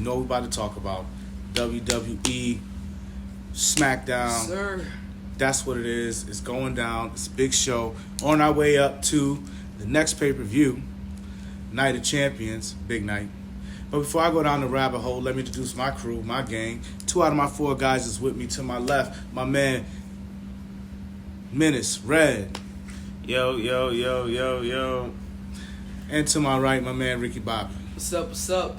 You know what we're about to talk about. WWE, Smackdown. Sir. That's what it is. It's going down. It's a big show. On our way up to the next pay-per-view, Night of Champions, big night. But before I go down the rabbit hole, let me introduce my crew, my gang. 2 out of my 4 guys is with me. To my left, my man, Menace, Red. Yo, yo, yo, yo, yo. And to my right, my man, Ricky Bobby. What's up, what's up?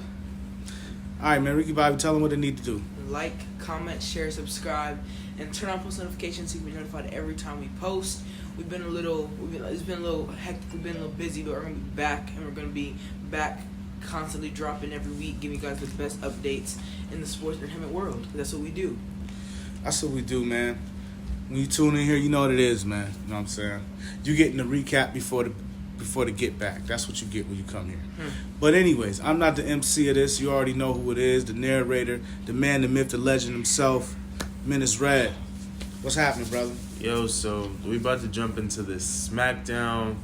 All right, man, Ricky Bobby, tell them what they need to do. Like, comment, share, subscribe, and turn on post notifications so you can be notified every time we post. It's been a little hectic, we've been a little busy, but we're going to be back, and we're going to be back constantly dropping every week, giving you guys the best updates in the sports entertainment world. That's what we do. That's what we do, man. When you tune in here, you know what it is, man. You know what I'm saying? You getting the recap before the get back. That's what you get when you come here. But anyways, I'm not the MC of this. You already know who it is. The narrator, the man, the myth, the legend himself, Menace Red. What's happening, brother? Yo, so we about to jump into this Smackdown.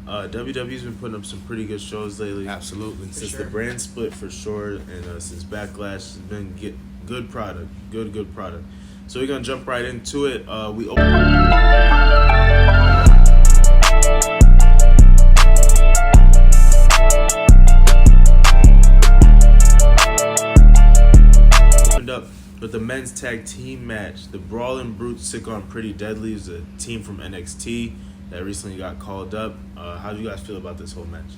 WWE's been putting up some pretty good shows lately. Absolutely. Since the brand split for sure, and since Backlash, it's been good product. Good product. So we're going to jump right into it. We opened up with the men's tag team match. The Brawling Brutes took on Pretty Deadly, who's a team from NXT that recently got called up. How do you guys feel about this whole match?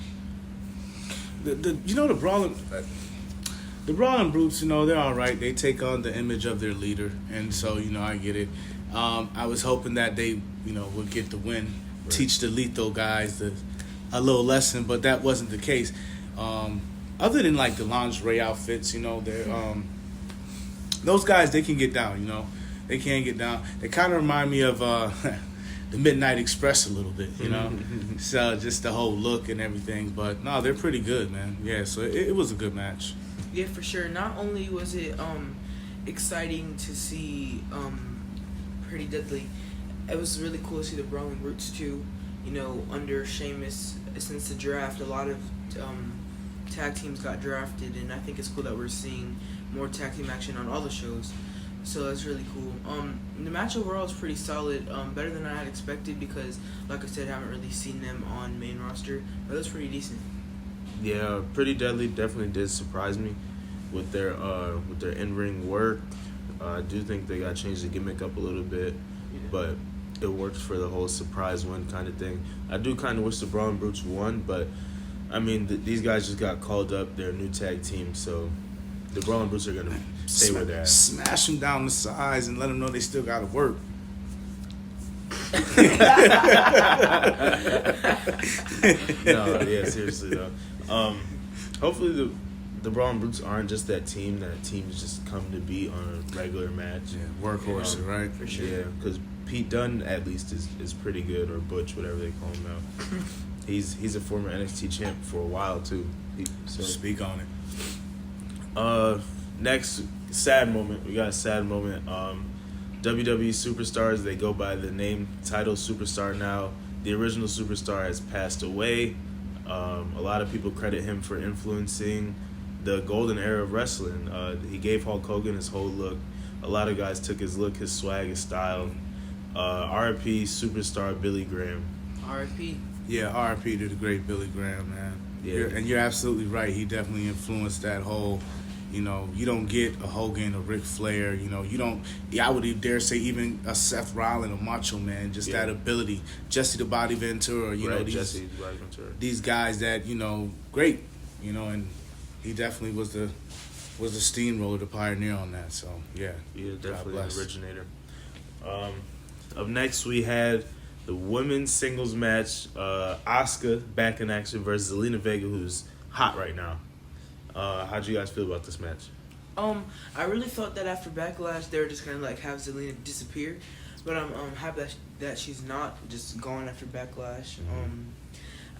The Brawling Brutes, they're all right. They take on the image of their leader, and so, I get it. I was hoping that they, would get the win, right. Teach the Lethal guys a little lesson, but that wasn't the case. Other than, like, the lingerie outfits, they're... Those guys, they can get down, They can get down. They kind of remind me of the Midnight Express a little bit, So just the whole look and everything. But, no, they're pretty good, man. Yeah, so it was a good match. Yeah, for sure. Not only was it exciting to see Pretty Deadly, it was really cool to see the Brawling Brutes, too. Under Sheamus, since the draft, a lot of tag teams got drafted, and I think it's cool that we're seeing more tag team action on all the shows. So that's really cool. The match overall is pretty solid, better than I had expected because, like I said, I haven't really seen them on main roster, but it's pretty decent. Yeah, Pretty Deadly definitely did surprise me with their in-ring work. I do think they got to change the gimmick up a little bit, but it works for the whole surprise win kind of thing. I do kind of wish the Brawling Brutes won, but I mean these guys just got called up. They're a new tag team, so the Brawling Brutes are going to stay where they're at. Smash them down the sides and let them know they still got to work. No, yeah, seriously though. Hopefully the Brawling Brutes aren't just that team that teams just come to be on a regular match. Yeah, workhorses, right? For sure. Yeah, because Pete Dunne at least is pretty good, or Butch, whatever they call him now. He's a former NXT champ for a while too. So speak on it. Next sad moment. We got a sad moment. WWE superstars, they go by the name title superstar now. The original superstar has passed away. A lot of people credit him for influencing the golden era of wrestling. He gave Hulk Hogan his whole look. A lot of guys took his look, his swag, his style. R.I.P. superstar Billy Graham. R.I.P. Yeah, R.I.P. to the great Billy Graham, man. Yeah. You're absolutely right. He definitely influenced that whole... you don't get a Hogan, a Ric Flair, you don't, I would dare say even a Seth Rollins, a Macho Man, just that ability. Jesse the Body Ventura, these guys that, great, and he definitely was the steamroller, the pioneer on that, so, yeah. Yeah, definitely an originator. Up next, we had the women's singles match, Asuka back in action versus Zelina Vega, who's hot right now. How'd you guys feel about this match? I really thought that after Backlash, they were just gonna have Zelina disappear, but I'm happy that she's not just gone after Backlash.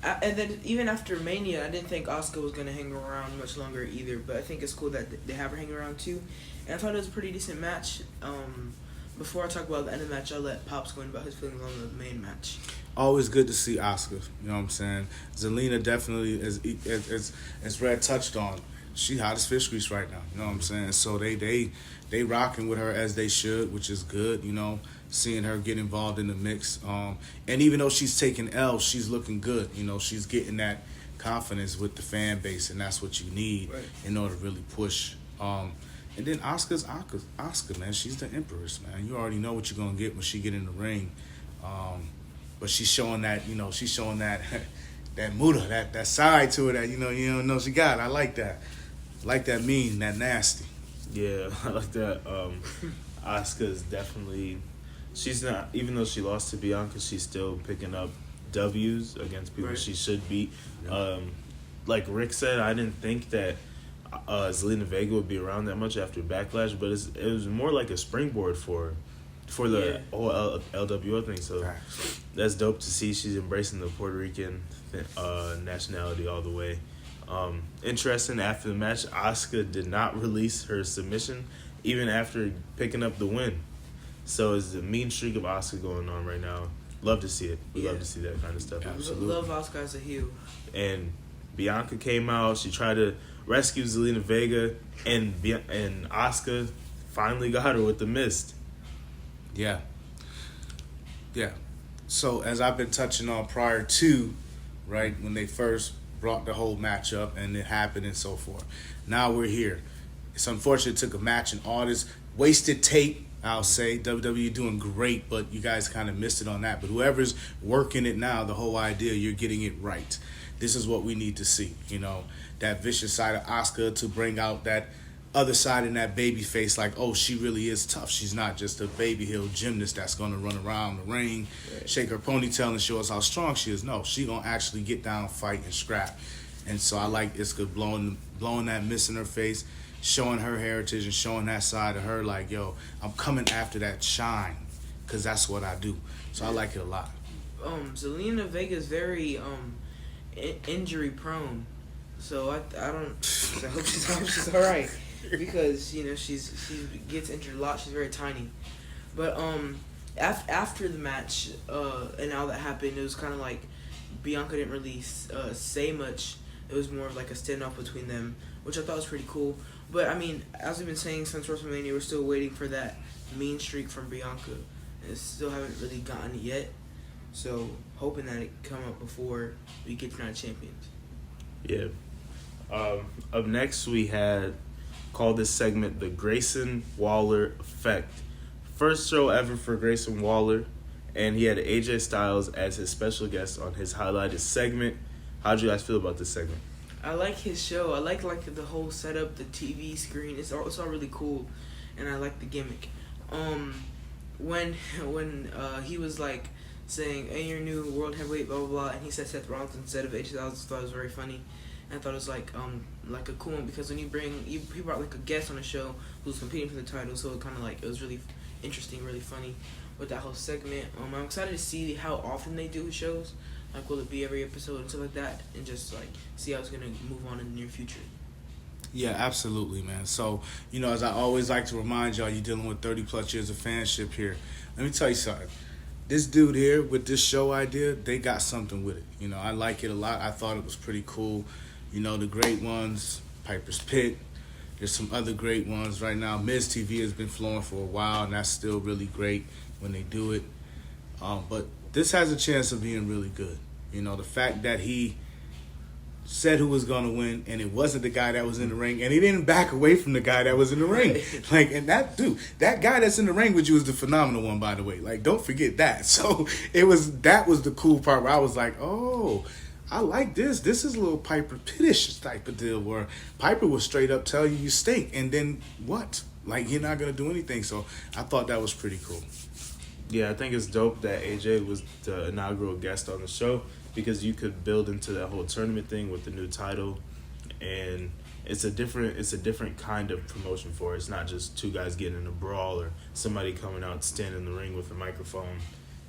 And then even after Mania, I didn't think Asuka was gonna hang around much longer either. But I think it's cool that they have her hang around too. And I thought it was a pretty decent match. Before I talk about the end of the match, I'll let Pops go in about his feelings on the main match. Always good to see Asuka. You know what I'm saying? Zelina definitely, as Red touched on, she hot as fish grease right now. You know what I'm saying? So they rocking with her as they should, which is good. You know, seeing her get involved in the mix. And even though she's taking L's, she's looking good. You know, she's getting that confidence with the fan base, and that's what you need in order to really push. And then Oscar, man. She's the empress, man. You already know what you're gonna get when she get in the ring. But she's showing that, you know, that muda, that side to her that you don't know she got. I like that. I like that mean, that nasty. Yeah, I like that. Asuka's definitely, she's not, even though she lost to Bianca, she's still picking up W's against people she should beat. Yeah. Like Rick said, I didn't think that Zelina Vega would be around that much after Backlash, but it was more like a springboard for the whole LWO thing. So that's dope to see. She's embracing the Puerto Rican nationality all the way. Interesting, after the match, Asuka did not release her submission even after picking up the win. So it's a mean streak of Asuka going on right now. Love to see it. We love to see that kind of stuff. Absolutely. Love Asuka as a heel. And Bianca came out. She tried to rescue Zelina Vega, and Asuka finally got her with the mist. Yeah. So as I've been touching on prior to, right, when they first brought the whole match up and it happened and so forth. Now we're here. It's unfortunate it took a match and all this wasted tape, I'll say. WWE doing great, but you guys kind of missed it on that. But whoever's working it now, the whole idea, you're getting it right. This is what we need to see, you know, that vicious side of Asuka to bring out that other side in that baby face, like, oh, she really is tough. She's not just a baby heel gymnast that's going to run around the ring, shake her ponytail and show us how strong she is. No, she going to actually get down, fight, and scrap. And so I like Asuka blowing that mist in her face, showing her heritage and showing that side of her, like, yo, I'm coming after that shine, because that's what I do. So I like it a lot. Zelina Vega is very injury prone, so I hope she's all right, because you know she gets injured a lot. She's very tiny, but after the match and all that happened, it was kind of like Bianca didn't really say much. It was more of like a standoff between them, which I thought was pretty cool. But I mean, as we've been saying since WrestleMania, we're still waiting for that mean streak from Bianca, and still haven't really gotten it yet. So hoping that it come up before we get to Night of Champions. Yeah. Up next, we had called this segment the Grayson Waller Effect. First show ever for Grayson Waller, and he had AJ Styles as his special guest on his highlighted segment. How'd you guys feel about this segment? I like his show. I like the whole setup, the TV screen. It's all really cool, and I like the gimmick. When he was like saying, "Hey, you're new world heavyweight," blah blah blah, and he said Seth Rollins instead of AJ Styles, I thought it was very funny. And I thought it was like a cool one, because when he brought like a guest on the show who's competing for the title, so it was really interesting, really funny with that whole segment. I'm excited to see how often they do his shows. Like, will it be every episode and stuff like that, and just like see how it's gonna move on in the near future. Yeah, absolutely, man. So, you know, as I always like to remind y'all, you're dealing with 30 plus years of fanship here. Let me tell you something. This dude here with this show idea, they got something with it. You know, I like it a lot. I thought it was pretty cool. You know, the great ones, Piper's Pit. There's some other great ones right now. Miz TV has been flowing for a while, and that's still really great when they do it. But this has a chance of being really good. You know, the fact that he said who was going to win, and it wasn't the guy that was in the ring, and he didn't back away from the guy that was in the ring. Like, and that guy that's in the ring with you is the phenomenal one, by the way. Like, don't forget that. So that was the cool part where I was like, oh, I like this. This is a little Piper Pittish type of deal where Piper will straight up tell you stink, and then what? Like, you're not going to do anything. So I thought that was pretty cool. Yeah, I think it's dope that AJ was the inaugural guest on the show, because you could build into that whole tournament thing with the new title, and it's a different kind of promotion for it. It's not just two guys getting in a brawl or somebody coming out standing in the ring with a microphone.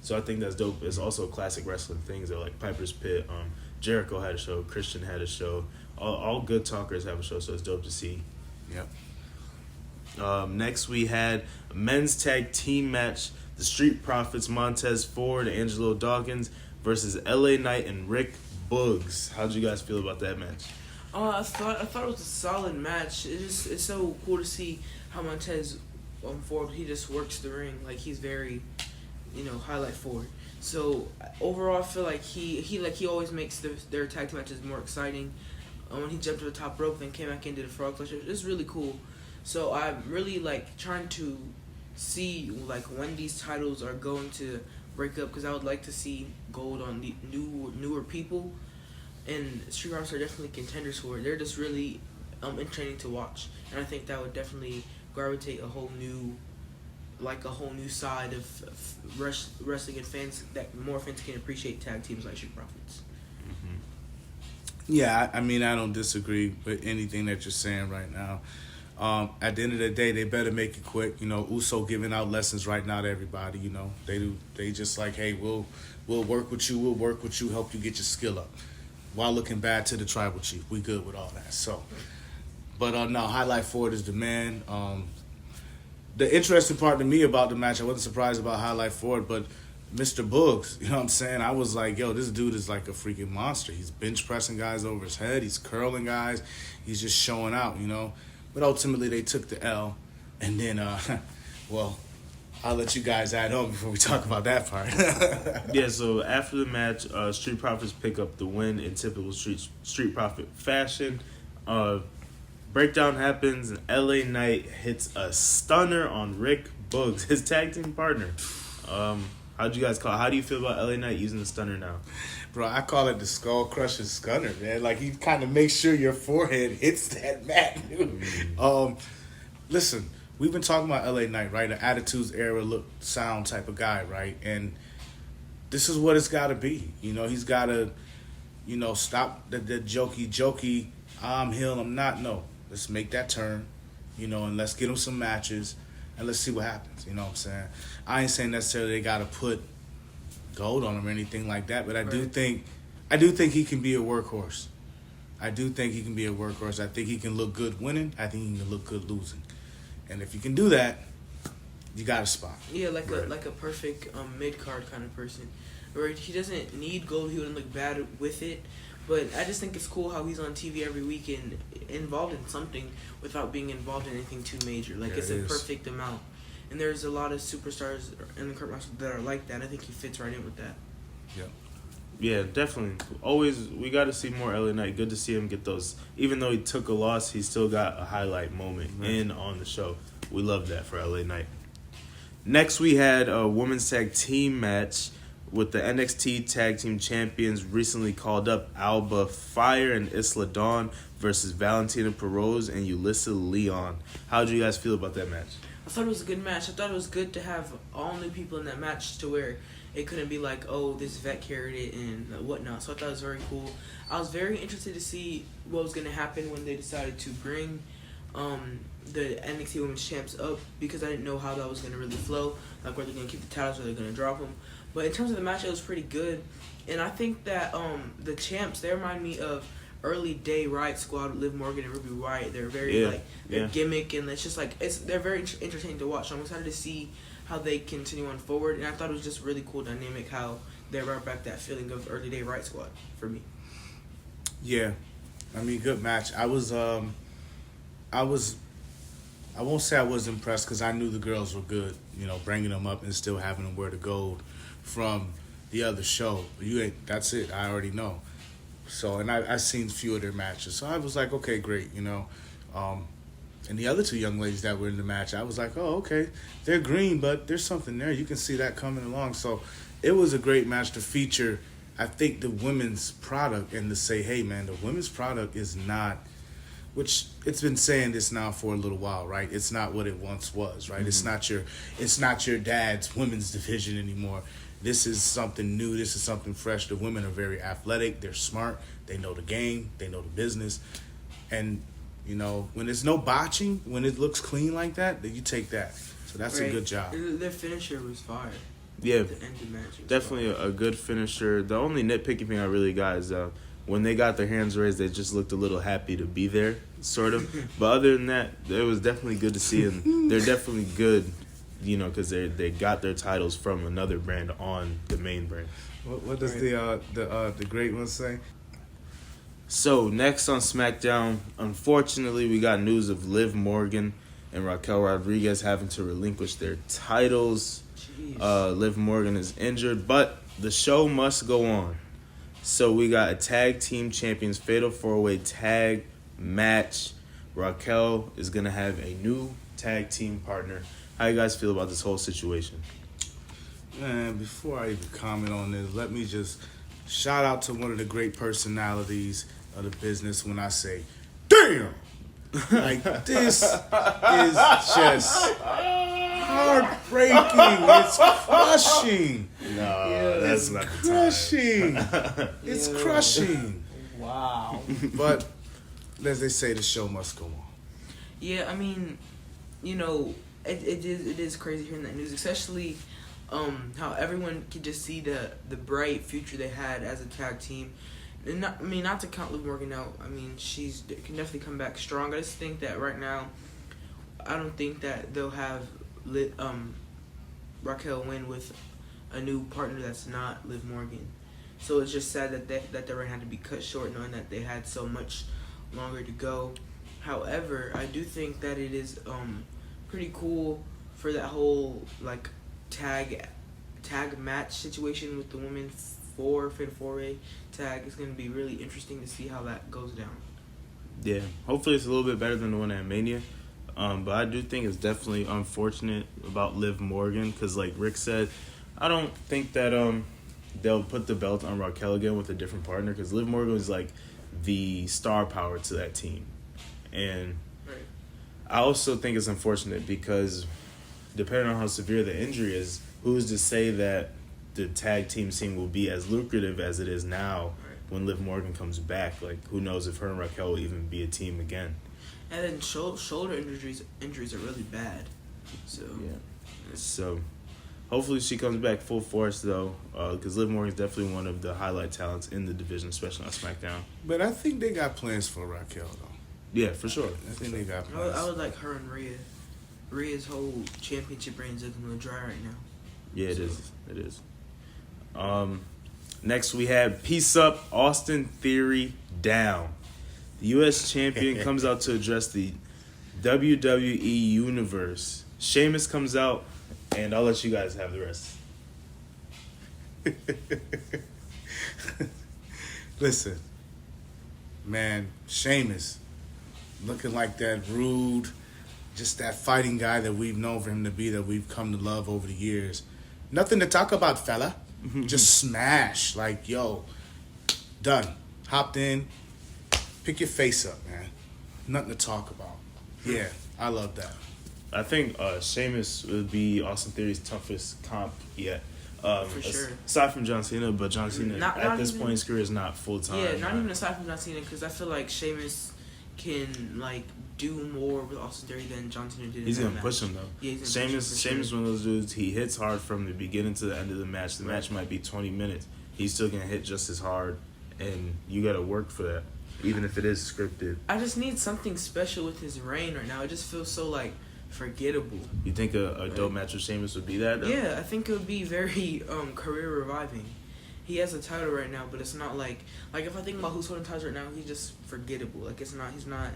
So I think that's dope. It's also classic wrestling things that, like Piper's Pit, Jericho had a show, Christian had a show. All good talkers have a show, so it's dope to see. Yep. Next we had a men's tag team match. The Street Profits, Montez Ford, Angelo Dawkins versus LA Knight and Rick Boogs. How'd you guys feel about that match? I thought it was a solid match. It's so cool to see how Montez forward. He just works the ring like he's very, highlight forward. So overall, I feel like he always makes their tag team matches more exciting. When he jumped to the top rope, then came back into the frog splash, it's really cool. So I'm really trying to see when these titles are going to break up, because I would like to see gold on the newer people, and Street Profits are definitely contenders for it. They're just really entertaining to watch, and I think that would definitely gravitate a whole new side of wrestling, and fans that more fans can appreciate tag teams like Street Profits. Yeah, I mean, I don't disagree with anything that you're saying right now. At the end of the day, they better make it quick. Uso giving out lessons right now to everybody. They just hey, we'll work with you. We'll work with you. Help you get your skill up, while looking bad to the tribal chief. We good with all that. So, but no, highlight forward is the man. The interesting part to me about the match, I wasn't surprised about highlight forward, but Mr. Boogs, you know what I'm saying? I was like, yo, this dude is like a freaking monster. He's bench pressing guys over his head. He's curling guys. He's just showing out, But ultimately, they took the L. And then, well, I'll let you guys add on before we talk about that part. Yeah, so after the match, Street Profits pick up the win in typical Street Profit fashion. Breakdown happens, and LA Knight hits a stunner on Rick Boogs, his tag team partner. How do you feel about LA Knight using the stunner now? Bro, I call it the skull crushing stunner, man. He kind of makes sure your forehead hits that mat, dude. Listen, we've been talking about LA Knight, right? An attitudes era, look, sound type of guy, right? And this is what it's got to be. He's got to, stop the jokey, I'm heel, I'm not. No, let's make that turn, and let's get him some matches. And let's see what happens. You know what I'm saying? I ain't saying necessarily they gotta put gold on him or anything like that, but I do think he can be a workhorse. I think he can look good winning. I think he can look good losing. And if you can do that, you got a spot. Yeah, like a perfect mid card kind of person, where he doesn't need gold. He wouldn't look bad with it. But I just think it's cool how he's on TV every week and involved in something without being involved in anything too major. It's a perfect amount. And there's a lot of superstars in the current roster that are like that. I think he fits right in with that. Yep. Yeah, definitely. Always, we got to see more LA Knight. Good to see him get those. Even though he took a loss, he still got a highlight moment on the show. We love that for LA Knight. Next, we had a women's tag team match with the NXT Tag Team Champions recently called up, Alba Fire and Isla Dawn versus Valentina Perez and Ulyssa Leon. How did you guys feel about that match? I thought it was a good match. I thought it was good to have all new people in that match, to where it couldn't be this vet carried it and whatnot. So I thought it was very cool. I was very interested to see what was going to happen when they decided to bring the NXT Women's Champs up, because I didn't know how that was going to really flow. Were they going to keep the titles or they're going to drop them? But in terms of the match, it was pretty good. And I think that the champs, they remind me of early day Riot Squad with Liv Morgan and Ruby Riott. They're very their gimmick, and it's just they're very entertaining to watch. So I'm excited to see how they continue on forward. And I thought it was just really cool dynamic how they brought back that feeling of early day Riot Squad for me. Yeah, I mean, good match. I won't say I was impressed, because I knew the girls were good. Bringing them up and still having them wear the gold from the other show. That's it. I already know. So, and I seen a few of their matches. So I was like, okay, great, And the other two young ladies that were in the match, I was like, oh, okay. They're green, but there's something there. You can see that coming along. So it was a great match to feature, I think, the women's product, and to say, hey, man, the women's product is not, which it's been saying this now for a little while, right? It's not what it once was, right? Mm-hmm. It's not your dad's women's division anymore. This is something new. This is something fresh. The women are very athletic. They're smart. They know the game. They know the business. And, when there's no botching, when it looks clean like that, then you take that. So that's a good job. Their finisher was fire. Yeah, the end of the match definitely a good finisher. The only nitpicky thing I really got is when they got their hands raised, they just looked a little happy to be there, sort of. But other than that, it was definitely good to see, and they're definitely good, because they got their titles from another brand on the main brand. What does the great one say? So, next on SmackDown, unfortunately, we got news of Liv Morgan and Raquel Rodriguez having to relinquish their titles. Liv Morgan is injured, but the show must go on. So, we got a tag team champions fatal 4-way tag match. Raquel is going to have a new tag team partner. How you guys feel about this whole situation? Man, before I even comment on this, let me just shout out to one of the great personalities of the business when I say, damn! Like, this is just heartbreaking. It's crushing. No, that's not the crushing. It's crushing. Wow. But, as they say, the show must go on. Yeah, I mean, you know, it is crazy hearing that news, especially how everyone could just see the bright future they had as a tag team. And not to count Liv Morgan out. I mean, she's can definitely come back strong. I just think that right now, I don't think that they'll have Raquel win with a new partner that's not Liv Morgan. So it's just sad that their reign had to be cut short, knowing that they had so much longer to go. However, I do think that it is pretty cool for that whole like tag match situation with the women for Fatal 4-Way tag. It's going to be really interesting to see how that goes down. Yeah, hopefully it's a little bit better than the one at Mania. But I do think it's definitely unfortunate about Liv Morgan because, like Rick said, I don't think that they'll put the belt on Raquel again with a different partner because Liv Morgan is like the star power to that team. And right. I also think it's unfortunate because depending on how severe the injury is, who's to say that the tag team scene will be as lucrative as it is now when Liv Morgan comes back? Like, who knows if her and Raquel will even be a team again. And then shoulder injuries are really bad. So yeah. So hopefully she comes back full force, though, because Liv Morgan is definitely one of the highlight talents in the division, especially on SmackDown. But I think they got plans for Raquel, though. Yeah, for sure. I think they got plans. I would like her and Rhea. Rhea's whole championship reign is looking a little dry right now. Yeah, it is. It is. Next we have Peace Up, Austin Theory down. The U.S. champion comes out to address the WWE Universe. Sheamus comes out, and I'll let you guys have the rest. Listen, man, Sheamus, looking like that rude, just that fighting guy that we've known for him to be, that we've come to love over the years. Nothing to talk about, fella. Just smash. Like, yo, done. Hopped in. Pick your face up, man. Nothing to talk about. Yeah, I love that. I think Sheamus would be Austin Theory's toughest comp yet. For sure. Aside from John Cena, but John Cena at this point in his career is not full-time. Yeah, not even aside from John Cena, because I feel like Sheamus can, like, do more with Austin Theory than John Cena did. He's gonna push him though. Yeah, he's Sheamus push him one of those dudes. He hits hard from the beginning to the end of the match. The match might be 20 minutes. He's still gonna hit just as hard, and you gotta work for that, even if it is scripted. I just need something special with his reign right now. It just feels so like forgettable. You think a dope match with Sheamus would be that? Though? Yeah, I think it would be very career reviving. He has a title right now, but it's not like if I think about who's holding titles right now, he's just forgettable. Like he's not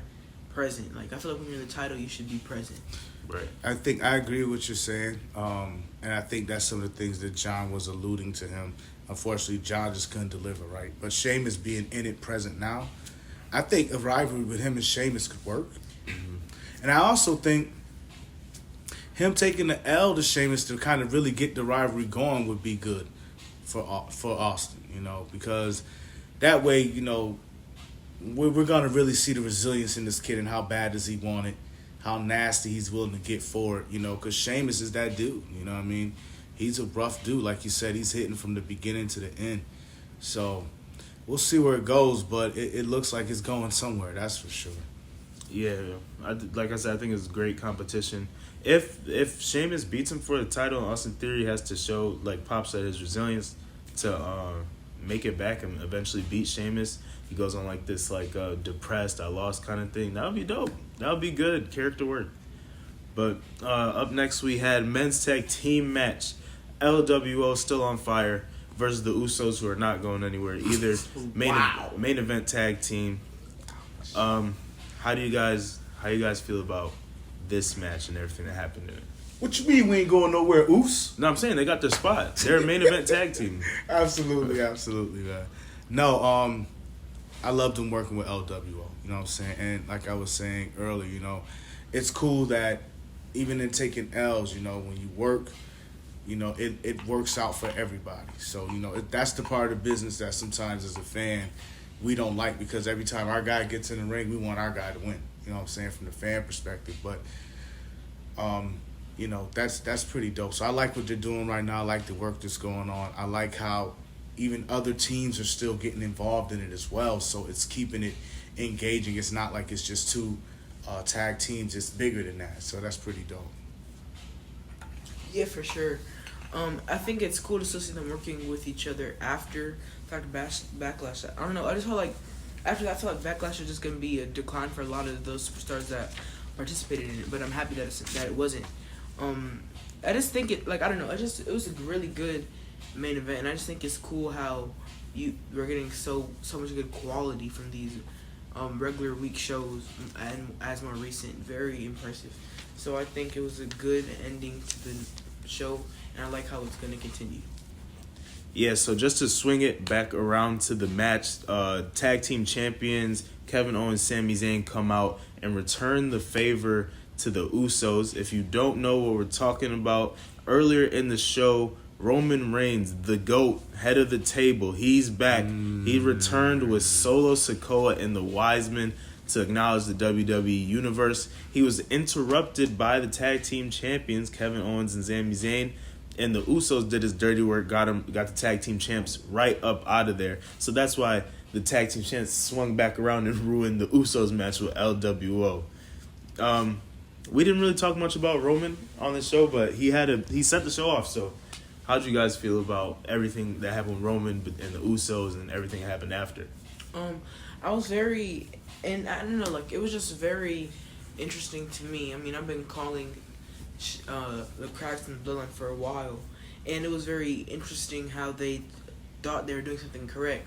present. Like I feel like when you're in the title, you should be present. Right. I think I agree with what you're saying, and I think that's some of the things that John was alluding to him. Unfortunately, John just couldn't deliver, right? But Sheamus being in it present now, I think a rivalry with him and Sheamus could work. Mm-hmm. And I also think him taking the L to Sheamus to kind of really get the rivalry going would be good for Austin, you know, because that way, you know, we're going to really see the resilience in this kid and how bad does he want it, how nasty he's willing to get for it, you know, because Sheamus is that dude, you know what I mean? He's a rough dude. Like you said, he's hitting from the beginning to the end. So we'll see where it goes, but it looks like it's going somewhere, that's for sure. Yeah, like I said, I think it's great competition. If Sheamus beats him for the title, Austin Theory has to show, like Pop said, his resilience to make it back and eventually beat Sheamus. He goes on like this depressed, I lost kind of thing. That would be dope. That would be good character work. But up next we had men's tag team match. LWO still on fire versus the Usos, who are not going anywhere either. Main event tag team. How do you guys feel about this match and everything that happened in it? What you mean we ain't going nowhere, Oos? No, I'm saying they got their spot. They're a main event tag team. Absolutely, man. No, I loved them working with LWO. You know what I'm saying? And like I was saying earlier, you know, it's cool that even in taking L's, you know, when you work, you know, it works out for everybody. So, you know, that's the part of the business that sometimes as a fan we don't like, because every time our guy gets in the ring, we want our guy to win. You know what I'm saying, from the fan perspective. But, you know, that's pretty dope. So I like what they're doing right now. I like the work that's going on. I like how even other teams are still getting involved in it as well. So it's keeping it engaging. It's not like it's just two tag teams. It's bigger than that. So that's pretty dope. Yeah, for sure. I think it's cool to still see them working with each other after Backlash. I don't know. I just feel like after that, I feel like Backlash is just going to be a decline for a lot of those superstars that participated in it. But I'm happy that it wasn't. I just think it was a really good main event, and I just think it's cool how we're getting so much good quality from these regular week shows and as more recent. Very impressive. So I think it was a good ending to the show, and I like how it's going to continue. Yeah, so just to swing it back around to the match, tag team champions Kevin Owens, Sami Zayn come out and return the favor to the Usos. If you don't know what we're talking about, earlier in the show, Roman Reigns, the GOAT, head of the table, he's back. He returned with Solo Sikoa and the Wiseman to acknowledge the WWE Universe. He was interrupted by the tag team champions, Kevin Owens and Sami Zayn, and the Usos did his dirty work, got the tag team champs right up out of there. So that's why the tag team champs swung back around and ruined the Usos match with LWO. We didn't really talk much about Roman on the show, but he set the show off. So how'd you guys feel about everything that happened with Roman and the Usos and everything that happened after? I was very, and I don't know, like, it was just very interesting to me. I mean, I've been calling the Cracks and the Bloodline for a while, and it was very interesting how they thought they were doing something correct.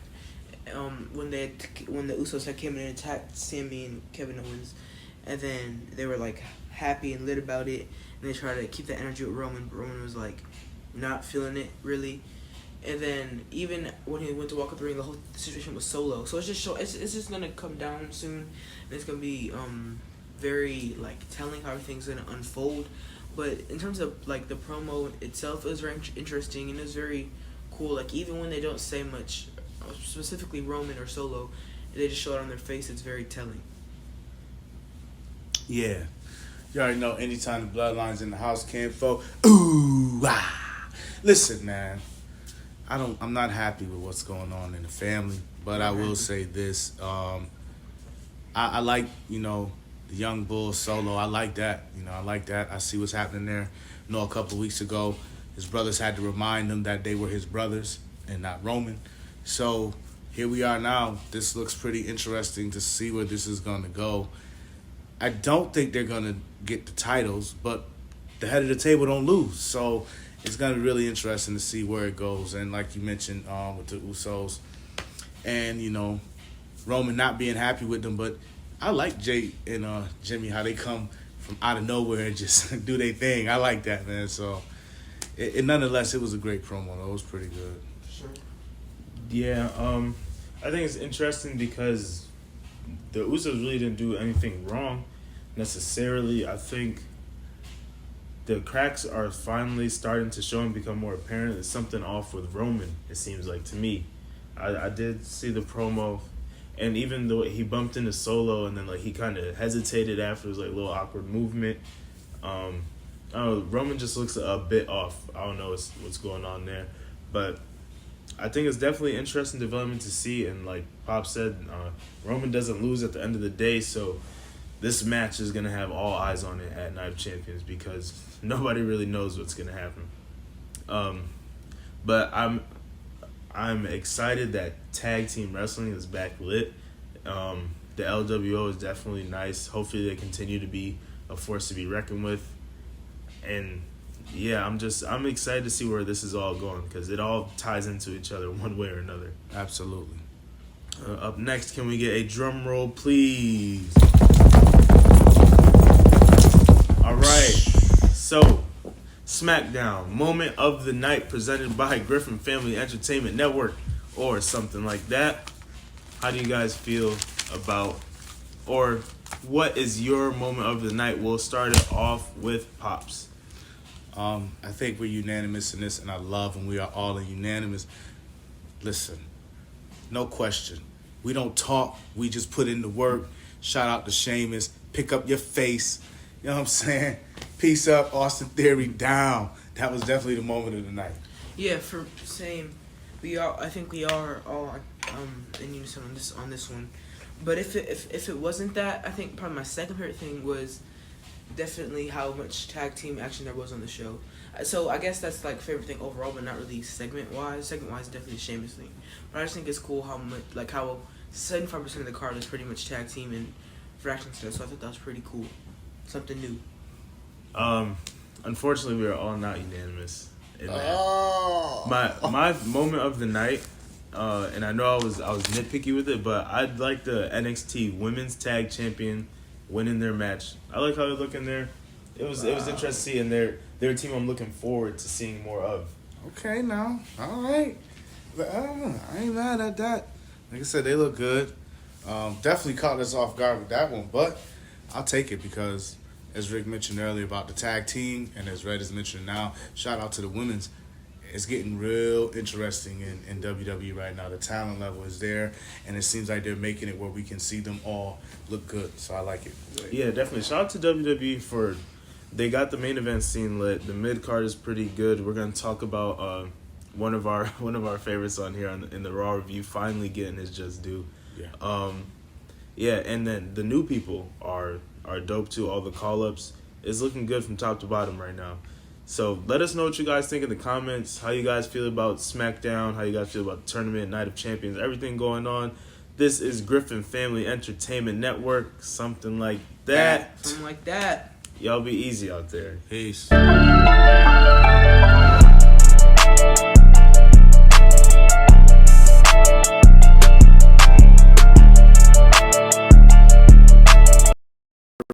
When the Usos had came in and attacked Sami and Kevin Owens, and then they were like happy and lit about it, and they tried to keep that energy with Roman, but Roman was like not feeling it really. And then even when he went to walk up the ring, the whole situation was Solo. So it's just gonna come down soon, and it's gonna be very like telling how everything's gonna unfold. But in terms of like the promo itself, it was very interesting, and it was very cool. Like, even when they don't say much, specifically Roman or Solo, they just show it on their face. It's very telling. Yeah. You already know, anytime the Bloodline's in the house, Camfo, ooh, ah. Listen, man, I'm not happy with what's going on in the family, but I will say this. I like, you know, the young bull Solo. I like that. You know, I like that. I see what's happening there. You know, a couple of weeks ago, his brothers had to remind him that they were his brothers and not Roman. So here we are now. This looks pretty interesting to see where this is going to go. I don't think they're going to get the titles, but the head of the table don't lose. So it's going to be really interesting to see where it goes. And like you mentioned with the Usos and, you know, Roman not being happy with them. But I like Jay and Jimmy, how they come from out of nowhere and just do their thing. I like that, man. So nonetheless, it was a great promo, though. It was pretty good. Sure. Yeah, I think it's interesting because the Usos really didn't do anything wrong necessarily. I think the cracks are finally starting to show and become more apparent. There's something off with Roman, it seems like to me. I did see the promo, and even though he bumped into Solo and then like he kind of hesitated after, it was like a little awkward movement. I don't know, Roman just looks a bit off. I don't know what's going on there, but I think it's definitely interesting development to see. And like Pop said, Roman doesn't lose at the end of the day, so this match is going to have all eyes on it at Night of Champions because nobody really knows what's going to happen. But I'm excited that tag team wrestling is back lit. The LWO is definitely nice. Hopefully they continue to be a force to be reckoned with. And yeah, I'm excited to see where this is all going because it all ties into each other one way or another. Absolutely. Up next, can we get a drum roll, please? All right. So, Smackdown, moment of the night presented by Griffin Family Entertainment Network or something like that. How do you guys feel about, or what is your moment of the night? We'll start it off with Pops. I think we're unanimous in this, and I love when we are all unanimous. Listen, no question. We don't talk. We just put in the work. Shout out to Sheamus. Pick up your face. You know what I'm saying? Peace up, Austin Theory down. That was definitely the moment of the night. Yeah, for same. I think we are all in unison on this one. But if it wasn't that, I think probably my second favorite thing was definitely how much tag team action there was on the show. So I guess that's like favorite thing overall, but not really segment wise. Segment wise, definitely a Sheamus thing. But I just think it's cool how 75% of the card is pretty much tag team and fraction stuff. So I thought that was pretty cool, something new. Unfortunately, we are all not unanimous in that. Oh. My moment of the night, and I know I was nitpicky with it, but I'd like the NXT Women's Tag Champion winning their match. I like how they look in there. It was interesting seeing their team. I'm looking forward to seeing more of. Okay, now. All right. I ain't mad at that. Like I said, they look good. Definitely caught us off guard with that one, but I'll take it because, as Rick mentioned earlier about the tag team, and as Red is mentioning now, shout out to the women's. It's getting real interesting in WWE right now. The talent level is there, and it seems like they're making it where we can see them all look good. So I like it. Yeah, definitely. Shout out to WWE for they got the main event scene lit. The mid card is pretty good. We're gonna talk about one of our favorites on here in the Raw review finally getting his just due. Yeah. Yeah, and then the new people are dope too. All the call ups is looking good from top to bottom right now. So let us know what you guys think in the comments. How you guys feel about Smackdown? How you guys feel about the tournament, Night of Champions, everything going on. This is Griffin Family Entertainment Network, something like that. Something like that. Y'all be easy out there. Peace.